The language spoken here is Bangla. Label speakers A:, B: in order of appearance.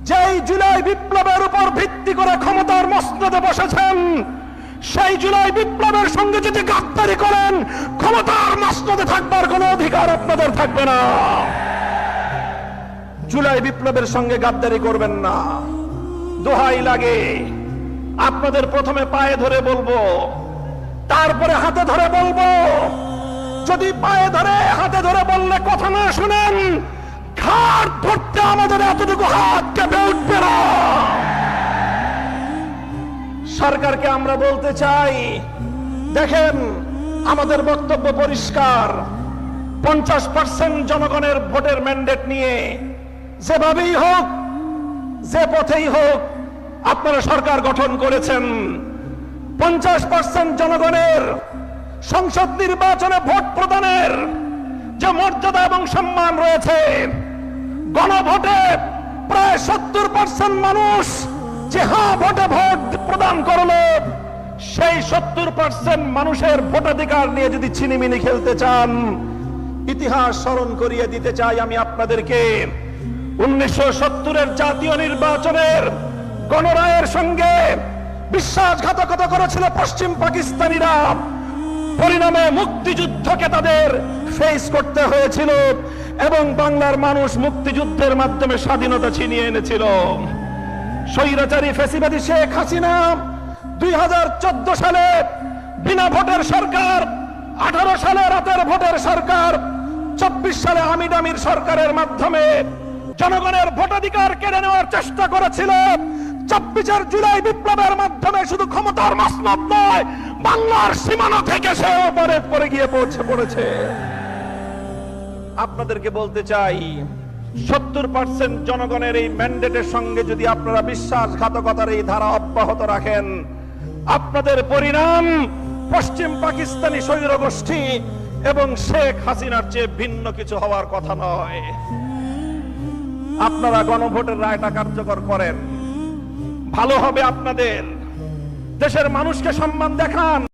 A: যেই জুলাই বিপ্লবের উপর ভিত্তি করে ক্ষমতার মসনদে বসেছেন, সেই জুলাই বিপ্লবের সঙ্গে যদি গাদ্দারি করেন, ক্ষমতার মসনদে থাকবার কোনো অধিকার আপনাদের থাকবে না। জুলাই বিপ্লবের সঙ্গে গাদ্দারি করবেন না। দোহাই লাগে, আপনাদের প্রথমে পায়ে ধরে বলবো, তারপরে হাতে ধরে বলবো। যদি পায়ে ধরে হাতে ধরে বললে কথা না শুনেন, ঘাট ধরতে আমাদের এতটুকু হাত কেঁপে উঠবে না। সরকারকে আমরা বলতে চাই, দেখেন আমাদের বক্তব্য পরিষ্কার। 50% জনগণের ভোটের ম্যান্ডেট নিয়ে যেভাবেই হোক, যে পথেই হোক আপনারা সরকার গঠন করেছেন। 50% জনগণের সংসদ নির্বাচনে ভোট প্রদানের যে মর্যাদা এবং সম্মান রয়েছে, গণভোটে প্রায় 70% মানুষ যে হ্যাঁ ভোটে ভোট প্রদান করলো, সেই 70% মানুষের ভোটাধিকার নিয়ে যদি ছিনিমিনি খেলতে চান, ইতিহাস স্মরণ করিয়ে দিতে চাই আমি আপনাদেরকে। 1970-এর জাতীয় নির্বাচনের গণরায়ের সঙ্গে বিশ্বাসঘাতকতা করেছিল পশ্চিম পাকিস্তানিরা। পরিণামে মুক্তিযুদ্ধকে তাদের ফেস করতে হয়েছিল এবং বাংলার মানুষ মুক্তিযুদ্ধের মাধ্যমে স্বাধীনতা ছিনিয়ে এনেছিল। স্বৈরাচারী ফ্যাসিবাদী শেখ হাসিনা 2014 সালে বিনা ভোটের সরকার, 18 সালে রাতের ভোটের সরকার, 24 সালে আমির সরকারের মাধ্যমে জনগণের ভোটাধিকার কেড়ে নেওয়ার চেষ্টা করেছিল। 24 জুলাই বিপ্লবের মাধ্যমে শুধু ক্ষমতার মসনদ নয়, বাংলার সীমানা থেকে সে পরে গিয়ে পড়েছে। আপনাদেরকে বলতে চাই, 70% জনগণের এই ম্যান্ডেটের সঙ্গে যদি আপনারা বিশ্বাসঘাতকতার এই ধারা অব্যাহত রাখেন, আপনাদের পরিণাম পশ্চিম পাকিস্তানি স্বৈর গোষ্ঠী এবং শেখ হাসিনার চেয়ে ভিন্ন কিছু হওয়ার কথা নয়। আপনারা গণভোটের রায়টা কার্যকর করেন, ভালো হবে আপনাদের। দেশের মানুষকে সম্মান দেখান।